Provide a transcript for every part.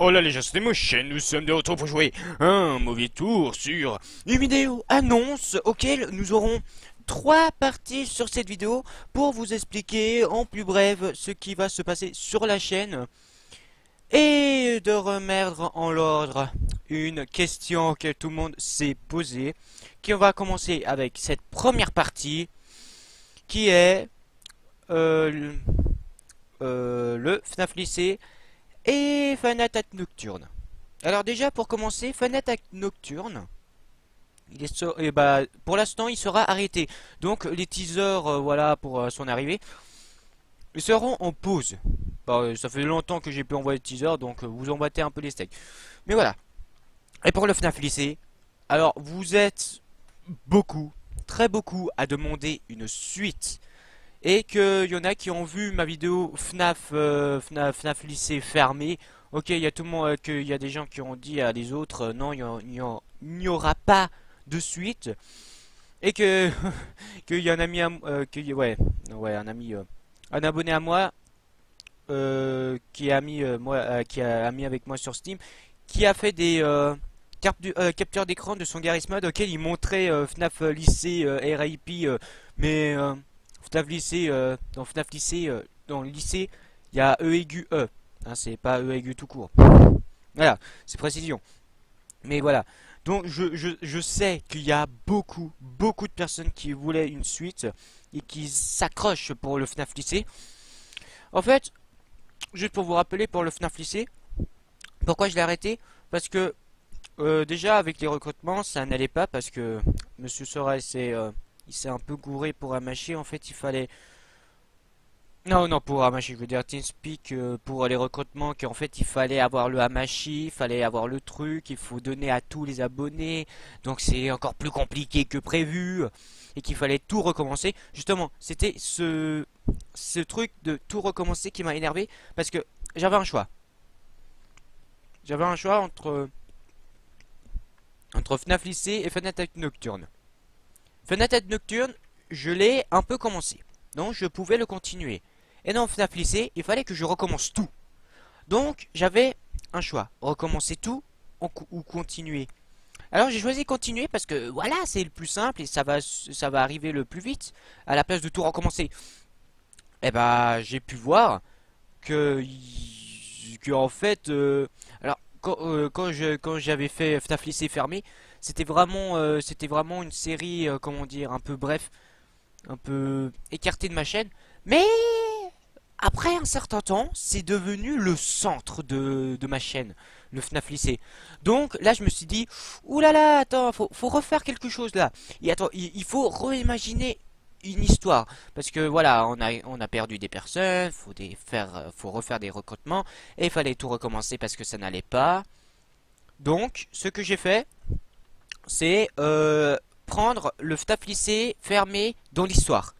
Oh là les gens, c'était moche, nous sommes de retour pour jouer un mauvais tour sur une vidéo annonce auquel nous aurons 3 parties sur cette vidéo pour vous expliquer en plus bref ce qui va se passer sur la chaîne et de remettre en l'ordre une question que tout le monde s'est posée, qui va commencer avec cette première partie qui est euh, le FNAF lycée et Fan Attack Nocturne. Alors déjà pour commencer, Fan Attack Nocturne, pour l'instant il sera arrêté. Donc les teasers, voilà pour son arrivée, ils seront en pause. Ça fait longtemps que j'ai pu envoyer le teaser, donc vous en battez un peu les steaks. Mais voilà. Et pour le FNAF lycée, alors vous êtes beaucoup, très beaucoup à demander une suite. Et qu'il y en a qui ont vu ma vidéo FNAF lycée fermé. Ok, il y a tout le monde, qu'il y a des gens qui ont dit à les autres, non, il n'y aura pas de suite. Et que qu'il y a un ami, ouais, un ami, un abonné à moi, qui a ami, qui a ami avec moi sur Steam, qui a fait des captures d'écran de son Garry's Mod auquel il montrait FNAF lycée RIP, mais FNAF lycée, dans FNAF lycée, dans le lycée, il y a E aigu E. Hein, c'est pas E aigu tout court. Voilà, c'est précision. Mais voilà. Donc je sais qu'il y a beaucoup de personnes qui voulaient une suite et qui s'accrochent pour le FNAF lycée. En fait, juste pour vous rappeler pour le FNAF lycée, pourquoi je l'ai arrêté? Parce que déjà avec les recrutements, ça n'allait pas parce que Monsieur Sora il s'est un peu gouré pour Amashi. En fait, il fallait non, pour Hamachi, je veux dire TeamSpeak, pour les recrutements, qu'en fait il fallait avoir le Hamachi, il fallait avoir le truc, il faut donner à tous les abonnés, donc c'est encore plus compliqué que prévu, et qu'il fallait tout recommencer. Justement, c'était ce truc de tout recommencer qui m'a énervé, parce que j'avais un choix. J'avais un choix entre FNAF lycée et Fan Attack Nocturne. Fan Attack Nocturne, je l'ai un peu commencé, donc je pouvais le continuer. Et dans FNAF lycée, il fallait que je recommence tout. Donc j'avais un choix, recommencer tout ou continuer. Alors j'ai choisi continuer parce que voilà, c'est le plus simple et ça va arriver le plus vite à la place de tout recommencer. Et bah j'ai pu voir que en fait, alors quand j'avais fait FNAF lycée fermé, c'était vraiment une série, comment dire, un peu bref, un peu écartée de ma chaîne. Mais après un certain temps, c'est devenu le centre de ma chaîne, le FNAF lycée. Donc là, je me suis dit, oulala, attends, faut refaire quelque chose là. Et attends, il faut réimaginer une histoire. Parce que voilà, on a perdu des personnes, faut refaire des recrutements, et il fallait tout recommencer parce que ça n'allait pas. Donc, ce que j'ai fait, c'est prendre le FNAF lycée fermé dans l'histoire.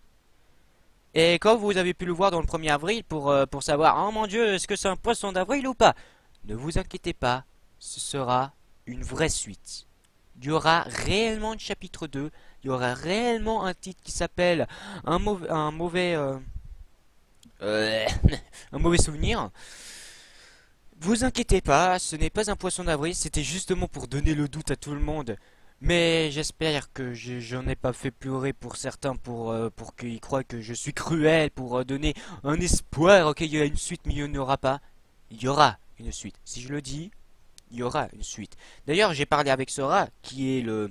Et comme vous avez pu le voir dans le 1er avril pour savoir, oh mon dieu, est-ce que c'est un poisson d'avril ou pas? Ne vous inquiétez pas, ce sera une vraie suite. Il y aura réellement un chapitre 2, il y aura réellement un titre qui s'appelle un mauvais, euh, un mauvais souvenir. Vous inquiétez pas, ce n'est pas un poisson d'avril, c'était justement pour donner le doute à tout le monde. Mais j'espère que j'en ai pas fait pleurer pour certains pour qu'ils croient que je suis cruel, pour donner un espoir. Ok, il y a une suite, mais il n'y en aura pas. Il y aura une suite. Si je le dis, il y aura une suite. D'ailleurs, j'ai parlé avec Sora, qui est le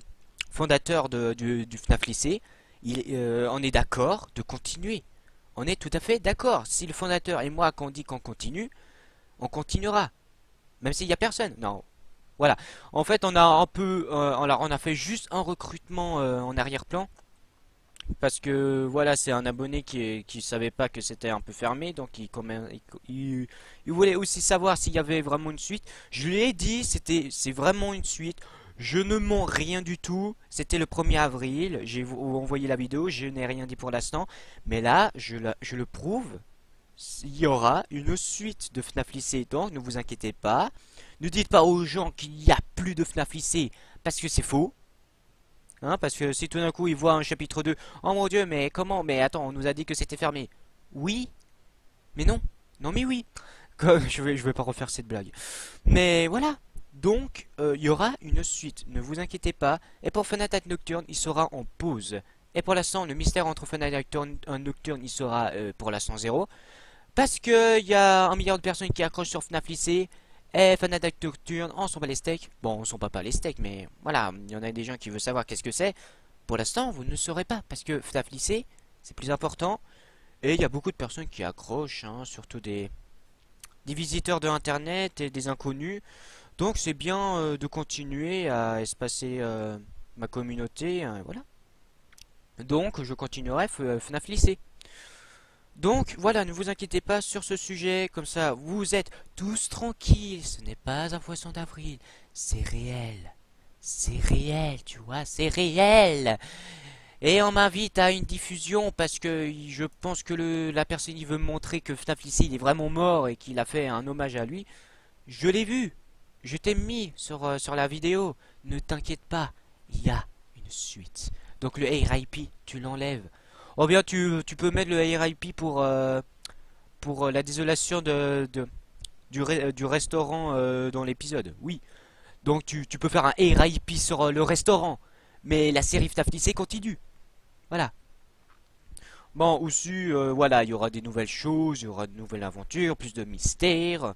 fondateur du FNAF lycée. On est d'accord de continuer. On est tout à fait d'accord. Si le fondateur et moi qu'on dit qu'on continue, on continuera. Même s'il n'y a personne. Non, voilà. En fait, on a un peu, on a fait juste un recrutement en arrière-plan parce que voilà, c'est un abonné qui savait pas que c'était un peu fermé, donc il voulait aussi savoir s'il y avait vraiment une suite. Je lui ai dit, c'est vraiment une suite. Je ne mens rien du tout. C'était le 1er avril. J'ai envoyé la vidéo. Je n'ai rien dit pour l'instant, mais là, je le prouve. Il y aura une suite de FNAF lycée, donc ne vous inquiétez pas. Ne dites pas aux gens qu'il n'y a plus de FNAF lycée, parce que c'est faux. Hein, parce que si tout d'un coup ils voient un chapitre 2, oh mon dieu, mais comment? Mais attends, on nous a dit que c'était fermé. Oui, mais non. Non mais oui. Je vais pas refaire cette blague. Mais voilà. Donc, il y aura une suite. Ne vous inquiétez pas. Et pour Fanatic Nocturne, il sera en pause. Et pour l'instant, le mystère entre Fanatic Nocturne, il sera pour l'instant 0. Parce que il y a 1 milliard de personnes qui accrochent sur FNAF Lycée. Et Fanatic Nocturne, on s'en bat les steaks. Bon, on s'en bat pas les steaks, mais voilà. Il y en a des gens qui veulent savoir qu'est-ce que c'est. Pour l'instant, vous ne saurez pas. Parce que FNAF Lycée, c'est plus important. Et il y a beaucoup de personnes qui accrochent, hein, surtout des visiteurs de internet et des inconnus. Donc c'est bien de continuer à espacer ma communauté, hein, voilà. Donc je continuerai FNAF Lycée. Donc voilà, ne vous inquiétez pas sur ce sujet, comme ça vous êtes tous tranquilles. Ce n'est pas un poisson d'avril, c'est réel. C'est réel, tu vois, c'est réel. Et on m'invite à une diffusion parce que je pense que la personne il veut me montrer que FNAF Lycée il est vraiment mort et qu'il a fait un hommage à lui. Je l'ai vu. Je t'ai mis sur la vidéo. Ne t'inquiète pas. Il y a une suite. Donc le RIP, tu l'enlèves. Ou bien tu peux mettre le RIP pour la désolation du restaurant dans l'épisode. Oui. Donc tu peux faire un RIP sur le restaurant. Mais la série FNAF Lycée continue. Voilà. Bon, aussi, voilà, il y aura des nouvelles choses, il y aura de nouvelles aventures, plus de mystères.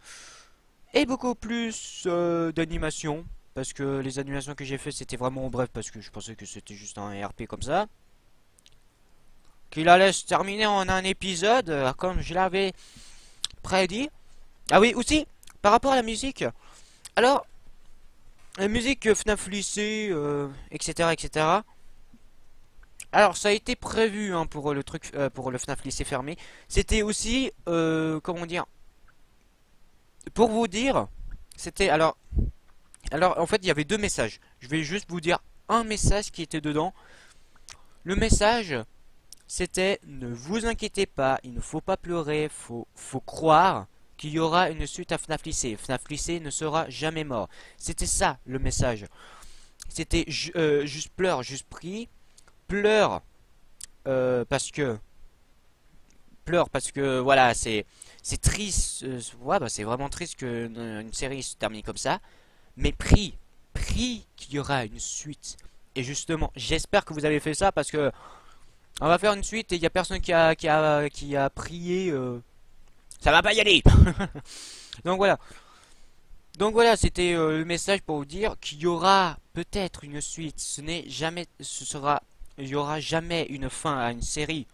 Et beaucoup plus d'animation. Parce que les animations que j'ai fait c'était vraiment bref. Parce que je pensais que c'était juste un RP comme ça. Qu'il allait se terminer en un épisode. Comme je l'avais prédit. Ah oui, aussi, par rapport à la musique. Alors, la musique FNAF Lycée, etc., etc. Alors, ça a été prévu hein, pour le truc, pour le FNAF Lycée fermé. C'était aussi, comment dire, pour vous dire, c'était alors en fait il y avait 2 messages. Je vais juste vous dire un message qui était dedans. Le message c'était ne vous inquiétez pas, il ne faut pas pleurer, faut croire qu'il y aura une suite à FNAF Lycée. FNAF Lycée ne sera jamais mort. C'était ça le message. C'était juste pleure, juste prie, pleure parce que voilà c'est triste. Ouais, bah, c'est vraiment triste que une série se termine comme ça. Mais prie qu'il y aura une suite. Et justement, j'espère que vous avez fait ça parce que on va faire une suite et il y a personne qui a prié. Ça va pas y aller. Donc voilà. Donc voilà, c'était le message pour vous dire qu'il y aura peut-être une suite. Il y aura jamais une fin à une série.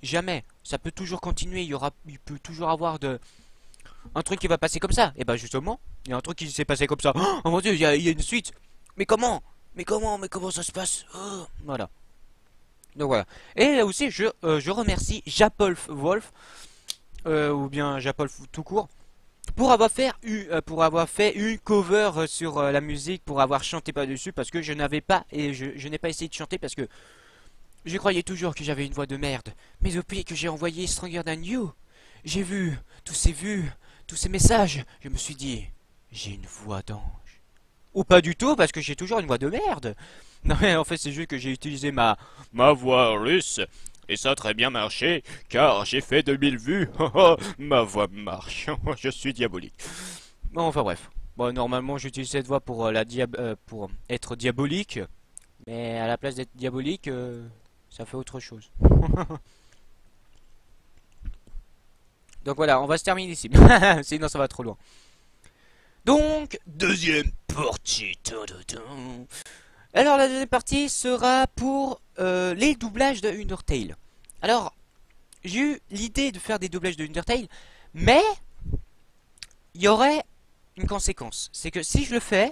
Jamais. Ça peut toujours continuer. Il peut toujours avoir un truc qui va passer comme ça. Et bah justement, il y a un truc qui s'est passé comme ça. Oh mon dieu, il y a une suite. Mais comment? Mais comment ça se passe? Oh, voilà. Donc voilà. Et là aussi, je remercie Japolf Wolf, ou bien Japolf tout court, pour avoir fait une cover sur la musique, pour avoir chanté pas dessus, parce que je n'avais pas, et je n'ai pas essayé de chanter parce que je croyais toujours que j'avais une voix de merde. Mais depuis que j'ai envoyé Stronger Than You, j'ai vu tous ces messages, je me suis dit, j'ai une voix d'ange. Ou pas du tout, parce que j'ai toujours une voix de merde. Non mais en fait c'est juste que j'ai utilisé ma voix russe. Et ça a très bien marché, car j'ai fait 2000 vues. Ma voix marche, je suis diabolique. Bon, enfin bref. Bon, normalement j'utilise cette voix pour, pour être diabolique. Mais à la place d'être diabolique, ça fait autre chose. Donc voilà, on va se terminer ici. Sinon ça va trop loin. Donc, deuxième partie. Alors la deuxième partie sera pour les doublages de Undertale. Alors, j'ai eu l'idée de faire des doublages de Undertale, mais il y aurait une conséquence. C'est que si je le fais,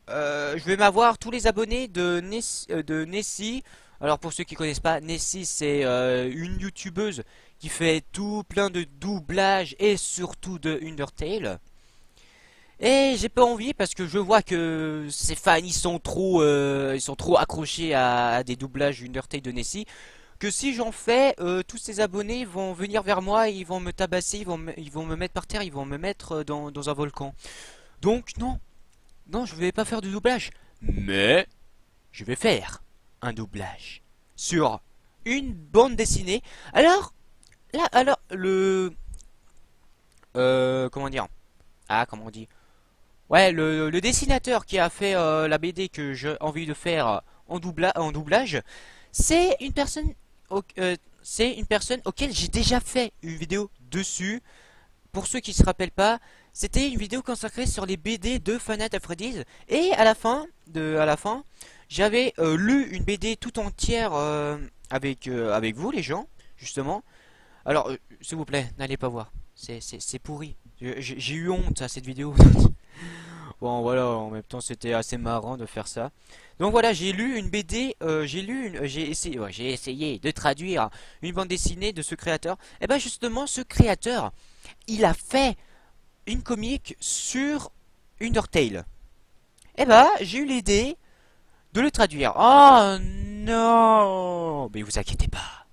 je vais m'avoir tous les abonnés de Nessie. Alors pour ceux qui connaissent pas, Nessie c'est une youtubeuse qui fait tout plein de doublages et surtout de Undertale. Et j'ai pas envie parce que je vois que ces fans ils sont trop accrochés à des doublages Undertale de Nessie, que si j'en fais, tous ces abonnés vont venir vers moi, ils vont me tabasser, ils vont me mettre par terre, ils vont me mettre dans un volcan. Donc non, je vais pas faire de doublage, mais je vais faire un doublage sur une bande dessinée. Alors là, alors comment dire? Ah, comment on dit? Ouais, le dessinateur qui a fait la BD que j'ai envie de faire en doublage, c'est une personne, c'est une personne auquel j'ai déjà fait une vidéo dessus. Pour ceux qui se rappellent pas, c'était une vidéo consacrée sur les BD de Five Nights at Freddy's. Et à la fin, j'avais lu une BD tout entière avec vous, les gens, justement. Alors, s'il vous plaît, n'allez pas voir. C'est pourri. J'ai eu honte à cette vidéo. Bon, voilà, en même temps, c'était assez marrant de faire ça. Donc voilà, j'ai lu une BD, j'ai essayé, ouais, j'ai essayé de traduire une bande dessinée de ce créateur. Et ben justement, ce créateur, il a fait une comique sur Undertale. Et ben, j'ai eu l'idée de le traduire. Oh non! Mais vous inquiétez pas,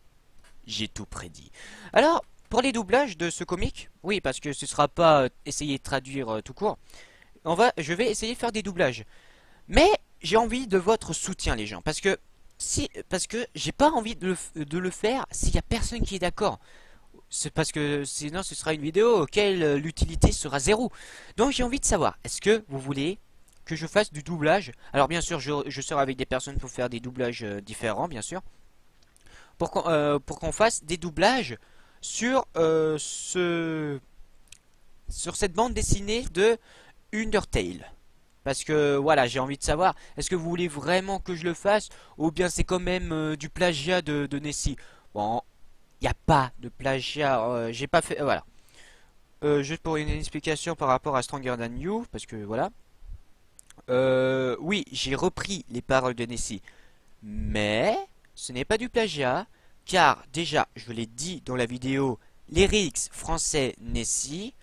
j'ai tout prédit. Alors, pour les doublages de ce comique, oui, parce que ce sera pas essayer de traduire tout court. Je vais essayer de faire des doublages. Mais j'ai envie de votre soutien, les gens, parce que j'ai pas envie de le faire s'il y a personne qui est d'accord. C'est parce que sinon ce sera une vidéo auquel l'utilité sera zéro. Donc j'ai envie de savoir, est-ce que vous voulez que je fasse du doublage? Alors bien sûr, je serai avec des personnes pour faire des doublages différents, bien sûr. Pour qu'on fasse des doublages sur sur cette bande dessinée de Undertale. Parce que voilà, j'ai envie de savoir, est-ce que vous voulez vraiment que je le fasse ou bien c'est quand même du plagiat de Nessie? Bon, il n'y a pas de plagiat, j'ai pas fait, voilà. Juste pour une explication par rapport à Stronger Than You, parce que voilà. Oui, j'ai repris les paroles de Nessie, mais ce n'est pas du plagiat, car déjà, je l'ai dit dans la vidéo, lyrics français Nessie,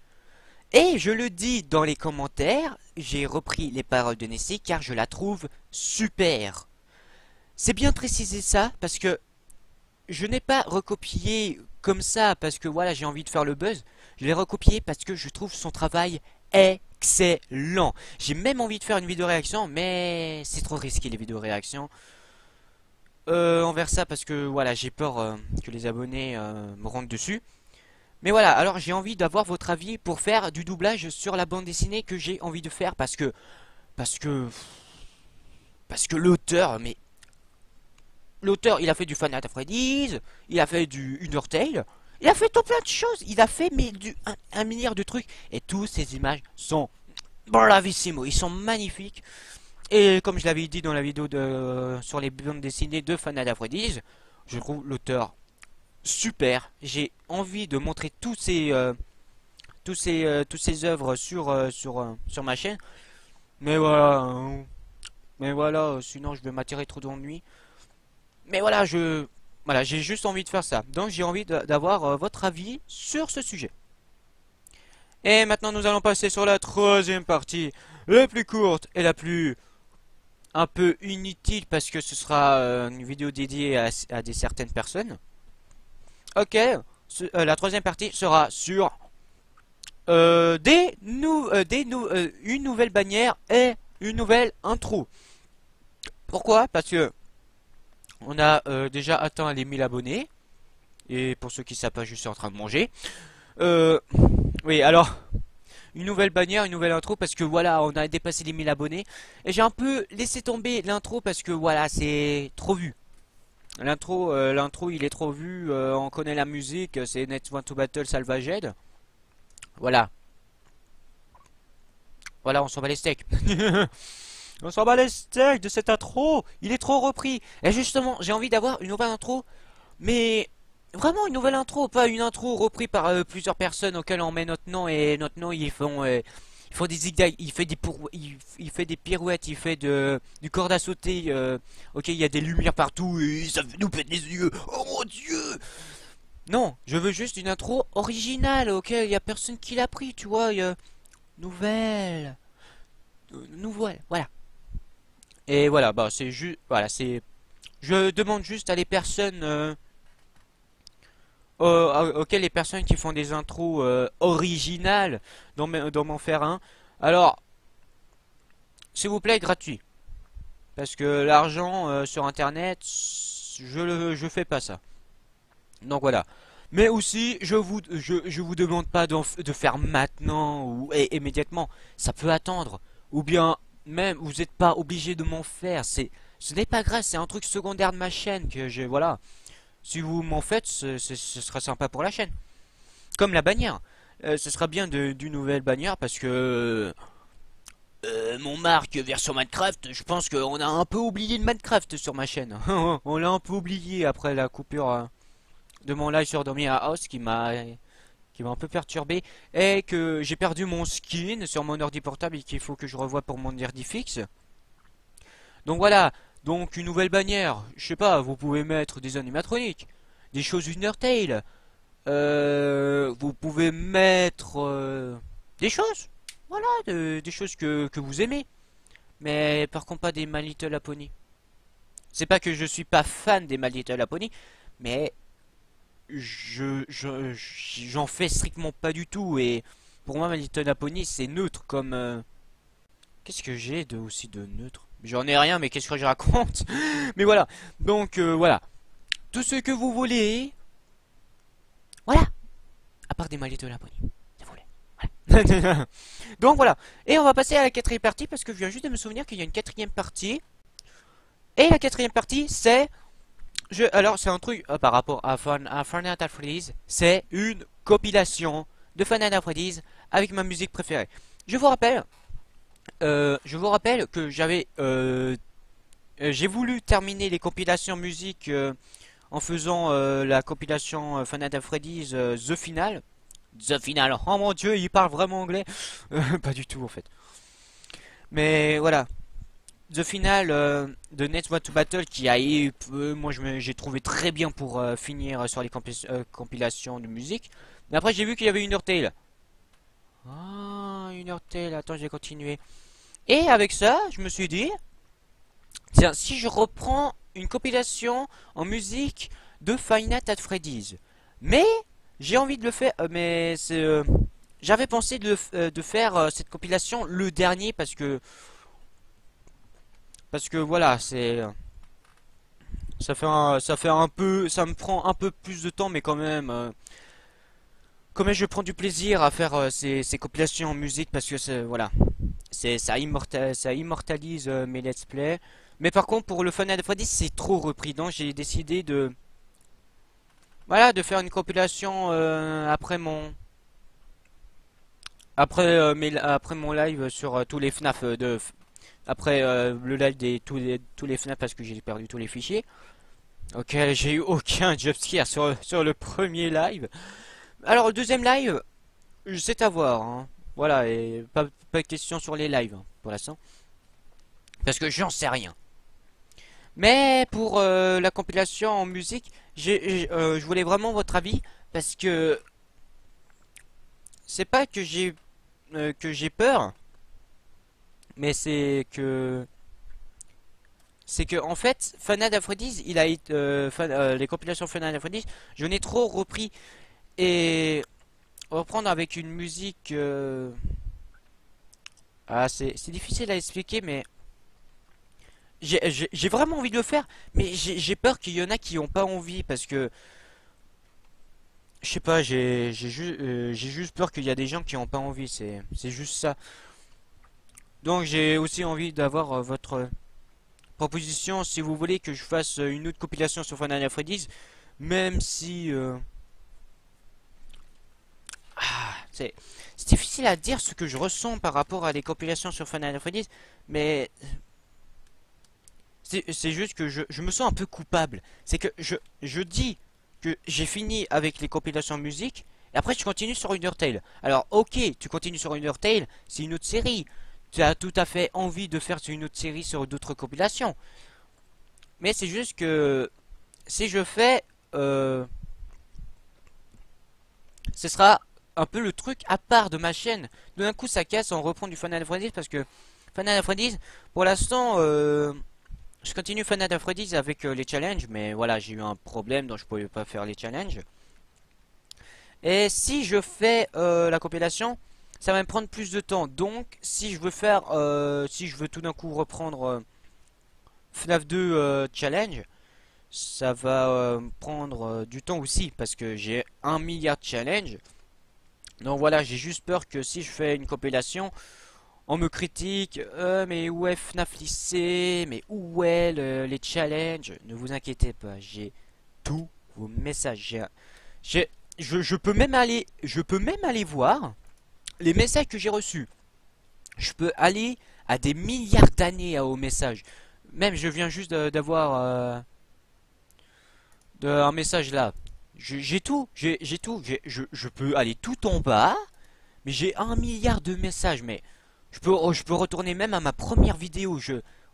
et je le dis dans les commentaires, j'ai repris les paroles de Nessie car je la trouve super. C'est bien précisé ça parce que je n'ai pas recopié comme ça parce que voilà j'ai envie de faire le buzz. Je l'ai recopié parce que je trouve son travail excellent. J'ai même envie de faire une vidéo réaction mais c'est trop risqué les vidéos réactions envers ça parce que voilà j'ai peur que les abonnés me rentrent dessus. Mais voilà, alors j'ai envie d'avoir votre avis pour faire du doublage sur la bande dessinée que j'ai envie de faire parce que parce que l'auteur il a fait du Five Nights at Freddy's, il a fait du Undertale, il a fait tout plein de choses, il a fait mais un milliard de trucs et tous ces images sont bravissimo, ils sont magnifiques et comme je l'avais dit dans la vidéo sur les bandes dessinées de Five Nights at Freddy's, je trouve l'auteur super. J'ai envie de montrer tous ces œuvres sur ma chaîne. Mais voilà, sinon je vais m'attirer trop d'ennuis. Mais voilà, voilà, j'ai juste envie de faire ça. Donc j'ai envie d'avoir votre avis sur ce sujet. Et maintenant nous allons passer sur la troisième partie, la plus courte et la plus un peu inutile parce que ce sera une vidéo dédiée à des certaines personnes. Ok, la troisième partie sera sur une nouvelle bannière et une nouvelle intro. Pourquoi? Parce que on a déjà atteint les 1000 abonnés. Et pour ceux qui ne savent pas, je suis en train de manger. Euh, oui, alors, une nouvelle bannière, une nouvelle intro parce que voilà, on a dépassé les 1000 abonnés. Et j'ai un peu laissé tomber l'intro parce que voilà, c'est trop vu. L'intro, il est trop vu. On connaît la musique, c'est Next One to Battle Salvaged. Voilà. Voilà, on s'en bat les steaks. On s'en bat les steaks de cette intro. Il est trop repris. Et justement, j'ai envie d'avoir une nouvelle intro. Mais vraiment une nouvelle intro. Pas une intro reprise par plusieurs personnes auxquelles on met notre nom. Et notre nom, ils font des zigzags. Il fait des pirouettes. Il fait du corde à sauter. Ok, il y a des lumières partout. Et ça nous pète les yeux. Oh mon dieu. Non, je veux juste une intro originale. Ok, il y a personne qui l'a pris. Tu vois, nouvelle. Nouvelle. Voilà. Et voilà, bah c'est juste, voilà, c'est, je demande juste à les personnes, auxquelles les personnes qui font des intros originales, d'en m'en faire un. Alors, s'il vous plaît, gratuit, parce que l'argent sur Internet, je fais pas ça. Donc voilà. Mais aussi, je vous demande pas de faire maintenant ou immédiatement. Ça peut attendre. Ou bien, même, vous n'êtes pas obligé de m'en faire. Ce n'est pas grave, c'est un truc secondaire de ma chaîne que j'ai, voilà. Si vous m'en faites, ce sera sympa pour la chaîne. Comme la bannière. Ce sera bien d'une nouvelle bannière parce que mon Marc version Minecraft, je pense qu'on a un peu oublié de Minecraft sur ma chaîne. On l'a un peu oublié après la coupure de mon live sur Domi à House qui m'a un peu perturbé et que j'ai perdu mon skin sur mon ordi portable et qu'il faut que je revoie pour mon ordi fixe. Donc voilà, donc une nouvelle bannière. Je sais pas, vous pouvez mettre des animatroniques, des choses Undertale. Vous pouvez mettre des choses. Voilà, des choses que vous aimez. Mais par contre pas des My Little Pony. C'est pas que je suis pas fan des My Little Pony, mais j'en fais strictement pas du tout. Et pour moi, My Little Pony, c'est neutre comme... Qu'est-ce que j'ai de aussi de neutre? J'en ai rien, mais qu'est-ce que je raconte? Mais voilà. Donc voilà. Tout ce que vous voulez. Voilà. À part des My Little Pony. Si vous voulez. Voilà. Donc voilà. Et on va passer à la quatrième partie parce que je viens juste de me souvenir qu'il y a une quatrième partie. Et la quatrième partie, c'est... alors, c'est un truc par rapport à Final Freddy's. C'est une compilation de Final Freddy's avec ma musique préférée. Je vous rappelle que j'ai voulu terminer les compilations musique en faisant la compilation Final Freddy's The Final. The Final. Oh mon dieu, il parle vraiment anglais. Pas du tout en fait. Mais voilà. The Final de Next One to Battle qui a eu, moi j'ai trouvé très bien pour finir sur les compilations de musique. Mais après j'ai vu qu'il y avait une Undertale. Ah, une Undertale, attends, j'ai continué. Et avec ça, je me suis dit, tiens, si je reprends une compilation en musique de Five Nights at Freddy's. Mais j'ai envie de le faire, mais c'est... j'avais pensé de faire cette compilation le dernier parce que voilà, c'est ça fait un peu, ça me prend un peu plus de temps, mais quand même je prends du plaisir à faire ces compilations en musique parce que c'est voilà, ça immortalise mes let's play. Mais par contre pour le Final Fantasy c'est trop repris, donc j'ai décidé de voilà de faire une compilation après mon live sur tous les FNAF après le live des tous les FNAF parce que j'ai perdu tous les fichiers. Ok, j'ai eu aucun jumpscare sur le premier live. Alors le deuxième live, c'est à voir. Hein. Voilà, et pas de question sur les lives hein, pour l'instant. Parce que j'en sais rien. Mais pour la compilation en musique, je voulais vraiment votre avis. Parce que c'est pas que j'ai peur. Mais c'est que en fait Final Freddy's il a été les compilations Final Freddy's je n'ai trop repris et reprendre avec une musique ah c'est difficile à expliquer mais j'ai vraiment envie de le faire mais j'ai peur qu'il y en a qui ont pas envie parce que je sais pas j'ai juste peur qu'il y a des gens qui ont pas envie c'est juste ça donc j'ai aussi envie d'avoir votre proposition si vous voulez que je fasse une autre compilation sur Final Freddy's même si c'est difficile à dire ce que je ressens par rapport à des compilations sur Final Freddy's mais c'est juste que je me sens un peu coupable c'est que je dis que j'ai fini avec les compilations musique et après tu continues sur Undertale alors ok tu continues sur Undertale c'est une autre série tu as tout à fait envie de faire une autre série sur d'autres compilations mais c'est juste que si je fais ce sera un peu le truc à part de ma chaîne. D'un coup ça casse, on reprend du Final Fantasy parce que Final Fantasy, pour l'instant, je continue Final Fantasy avec les challenges, mais voilà, j'ai eu un problème donc je pouvais pas faire les challenges. Et si je fais la compilation, ça va me prendre plus de temps. Donc, si je veux faire, si je veux tout d'un coup reprendre FNAF 2 challenge, ça va prendre du temps aussi parce que j'ai 1 milliard de challenges. Donc voilà, j'ai juste peur que si je fais une compilation, on me critique, mais où est FNAF lycée, mais où est les challenges? Ne vous inquiétez pas, j'ai tous vos messages. J'ai- je peux même aller voir les messages que j'ai reçus. Je peux aller à des milliards d'années aux messages. Même je viens juste d'avoir un message là. J'ai tout, j'ai tout. Je peux aller tout en bas, mais j'ai 1 milliard de messages. Mais je peux retourner même à ma première vidéo.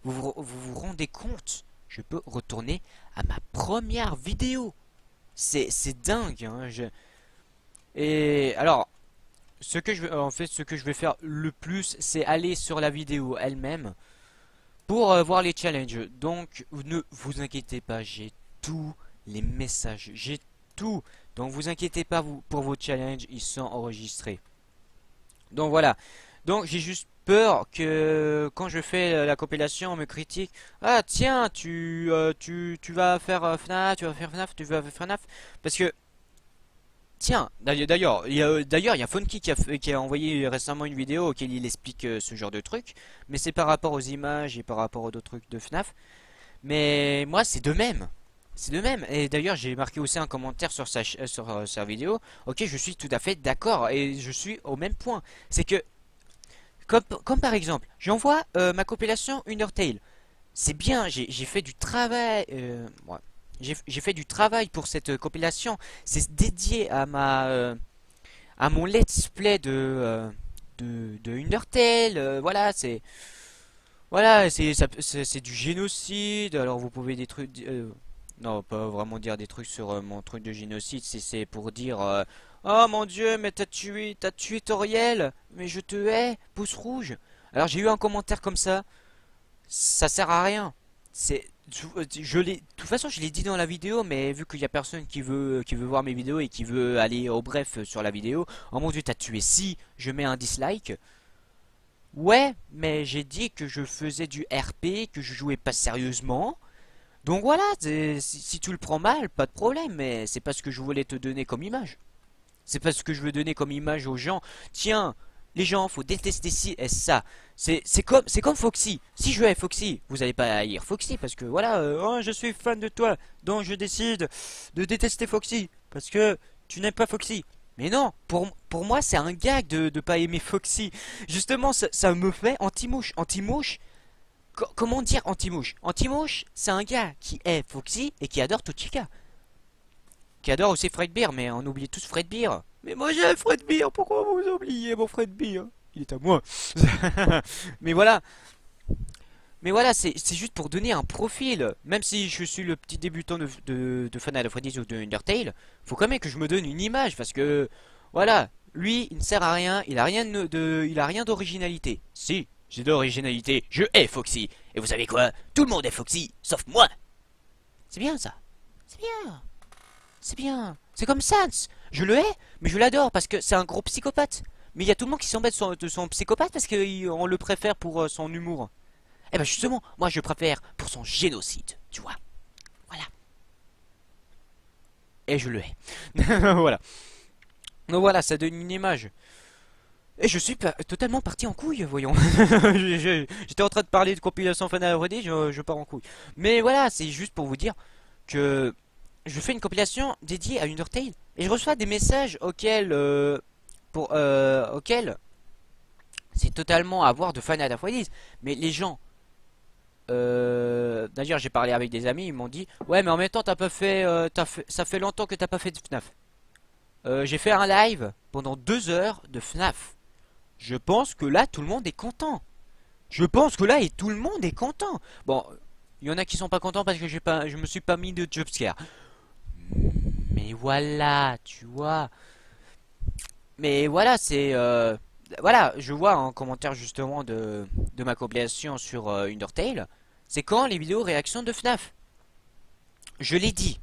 Vous vous rendez compte? Je peux retourner à ma première vidéo. C'est dingue, hein. Et alors, ce que je vais faire le plus, c'est aller sur la vidéo elle-même pour voir les challenges. Donc, ne vous inquiétez pas, j'ai tous les messages, j'ai tout. Donc, vous inquiétez pas pour vos challenges, ils sont enregistrés. Donc voilà. Donc j'ai juste peur que quand je fais la compilation, on me critique. Ah tiens, tu vas faire FNAF, tu vas faire FNAF, tu vas faire FNAF. Parce que, tiens, d'ailleurs, il y a Funky qui a envoyé récemment une vidéo auquel il explique ce genre de truc. Mais c'est par rapport aux images et par rapport aux autres trucs de FNAF. Mais moi, c'est de même. C'est de même. Et d'ailleurs, j'ai marqué aussi un commentaire sur sa vidéo. Ok, je suis tout à fait d'accord. Et je suis au même point. C'est que comme par exemple, j'envoie ma compilation Undertale. C'est bien, j'ai fait du travail. Ouais. J'ai fait du travail pour cette compilation. C'est dédié à mon let's play de Undertale. Voilà, c'est du génocide. Alors vous pouvez des trucs. Non, pas vraiment dire des trucs sur mon truc de génocide. C'est pour dire. Oh mon Dieu, mais t'as tué Toriel. Mais je te hais, pouce rouge. Alors j'ai eu un commentaire comme ça sert à rien. C'est, de toute façon, je l'ai dit dans la vidéo, mais vu qu'il y a personne qui veut voir mes vidéos et qui veut aller au bref sur la vidéo. Oh mon Dieu, t'as tué si, je mets un dislike. Ouais, mais j'ai dit que je faisais du RP, que je jouais pas sérieusement. Donc voilà, si tu le prends mal, pas de problème, mais c'est pas ce que je voulais te donner comme image. C'est pas ce que je veux donner comme image aux gens. Tiens, les gens, faut détester ci et ça. C'est comme Foxy. Si je vais avec Foxy, vous allez pas haïr Foxy parce que voilà, oh, je suis fan de toi, donc je décide de détester Foxy parce que tu n'aimes pas Foxy. Mais non, pour moi c'est un gag de pas aimer Foxy. Justement, ça me fait anti-mouche. Anti-mouche, comment dire anti-mouche? Anti-mouche, c'est un gars qui est Foxy et qui adore Tochika. Qui adore aussi Fredbear, mais on oublie tous Fredbear. Mais moi j'ai Fredbear, pourquoi vous oubliez mon Fredbear? Il est à moi. Mais voilà, c'est juste pour donner un profil. Même si je suis le petit débutant de Final Fantasy ou de Undertale, faut quand même que je me donne une image parce que voilà, lui il ne sert à rien, il a rien d'originalité. Si, j'ai d'originalité, je hais Foxy. Et vous savez quoi? Tout le monde est Foxy, sauf moi. C'est bien ça. C'est bien. C'est bien. C'est comme Sans. Je le hais, mais je l'adore parce que c'est un gros psychopathe. Mais il y a tout le monde qui s'embête de son psychopathe parce qu'on le préfère pour son humour. Eh ben justement, moi je préfère pour son génocide, tu vois. Voilà. Et je le hais. Voilà. Donc voilà, ça donne une image. Et je suis totalement parti en couille, voyons. J'étais en train de parler de compilation Final Fantasy, je pars en couille. Mais voilà, c'est juste pour vous dire que je fais une compilation dédiée à Undertale. Et je reçois des messages auxquels c'est totalement à voir de Final Fantasy. Mais les gens, d'ailleurs j'ai parlé avec des amis, ils m'ont dit ouais mais en même temps ça fait longtemps que t'as pas fait de FNAF. J'ai fait un live pendant 2 heures de FNAF. Je pense que là tout le monde est content. Je pense que là et tout le monde est content. Bon, il y en a qui sont pas contents parce que je me suis pas mis de jumpscare. Mais voilà, tu vois. Mais voilà, voilà, je vois en commentaire justement de ma compilation sur Undertale. C'est quand les vidéos réactions de FNAF. Je l'ai dit.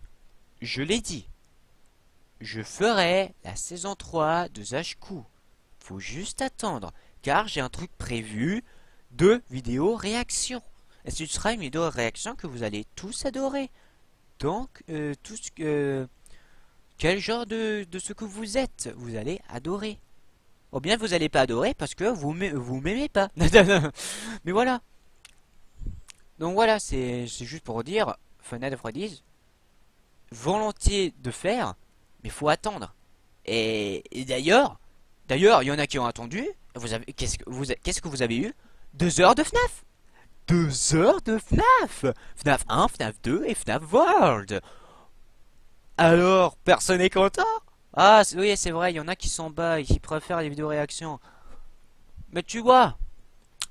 Je l'ai dit. Je ferai la saison 3 de Zashku. Faut juste attendre. Car j'ai un truc prévu de vidéo réaction. Et ce sera une vidéo réaction que vous allez tous adorer. Donc, tout ce que... quel genre de ce que vous êtes, vous allez adorer. Ou bien vous allez pas adorer parce que vous m'aimez pas. Mais voilà. Donc voilà, c'est juste pour dire, Final Fantasy, volontiers de faire, mais faut attendre. Et d'ailleurs, il y en a qui ont attendu. Vous avez, qu'est-ce que vous avez eu? 2 heures de FNAF. 2 heures de FNAF. FNAF 1, FNAF 2 et FNAF World. Alors, personne n'est content? Ah, oui, c'est vrai, il y en a qui s'en battent et qui préfèrent les vidéos réactions. Mais tu vois,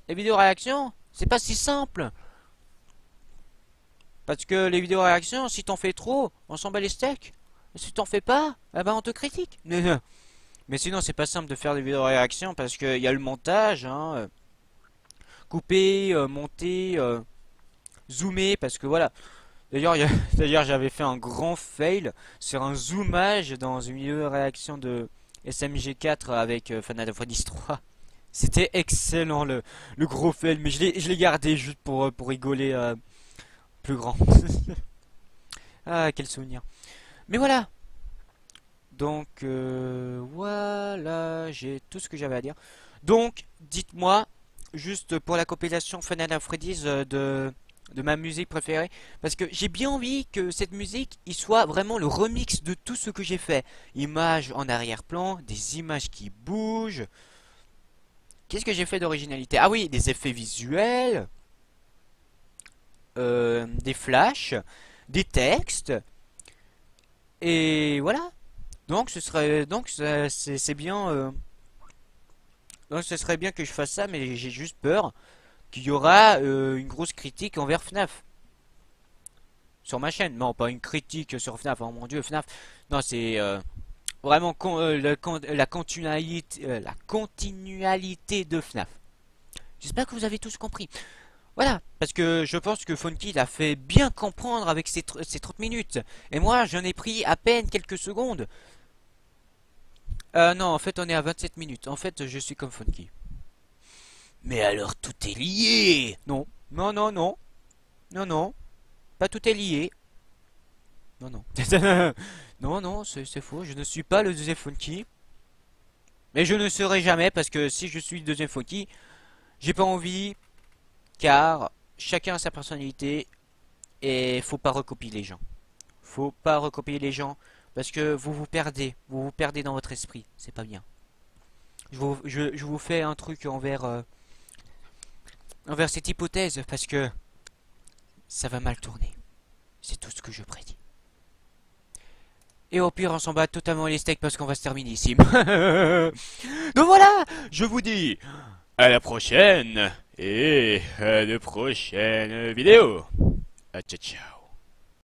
les vidéos réactions, c'est pas si simple. Parce que les vidéos réactions, si t'en fais trop, on s'en bat les steaks. Et si t'en fais pas, eh ben on te critique. Mais sinon, c'est pas simple de faire des vidéos réactions parce qu'il y a le montage, hein, couper, monter, zoomer, parce que voilà. D'ailleurs, d'ailleurs, j'avais fait un grand fail sur un zoomage dans une vidéo réaction de SMG4 avec Final Fantasy 3. C'était excellent le gros fail, mais je l'ai gardé juste pour rigoler plus grand. Ah, quel souvenir. Mais voilà. Donc, voilà, j'ai tout ce que j'avais à dire. Donc, dites-moi, juste pour la compilation Final Fantasy de ma musique préférée, parce que j'ai bien envie que cette musique, il soit vraiment le remix de tout ce que j'ai fait. Images en arrière-plan, des images qui bougent. Qu'est-ce que j'ai fait d'originalité? Ah oui, des effets visuels, des flashs, des textes, et voilà. Donc ce serait donc c'est bien donc ce serait bien que je fasse ça, mais j'ai juste peur qu'il y aura une grosse critique envers FNAF sur ma chaîne. Non, pas une critique sur FNAF, oh mon dieu, FNAF. Non, c'est vraiment la continualité de FNAF. J'espère que vous avez tous compris. Voilà, parce que je pense que Funky l'a fait bien comprendre avec ses 30 minutes. Et moi, j'en ai pris à peine quelques secondes. Non, en fait, on est à 27 minutes. En fait, je suis comme Funky. Mais alors, tout est lié. Non, non, non, non. Non, non. Pas tout est lié. Non, non. Non, non, c'est faux. Je ne suis pas le deuxième Funky. Mais je ne serai jamais parce que si je suis le deuxième Funky, j'ai pas envie. Car chacun a sa personnalité. Et faut pas recopier les gens. Faut pas recopier les gens. Parce que vous vous perdez. Vous vous perdez dans votre esprit. C'est pas bien. Je vous fais un truc envers cette hypothèse parce que ça va mal tourner. C'est tout ce que je prédis. Et au pire, on s'en bat totalement les steaks parce qu'on va se terminer ici. Donc voilà, je vous dis à la prochaine et à de prochaines vidéos. Ciao, ciao.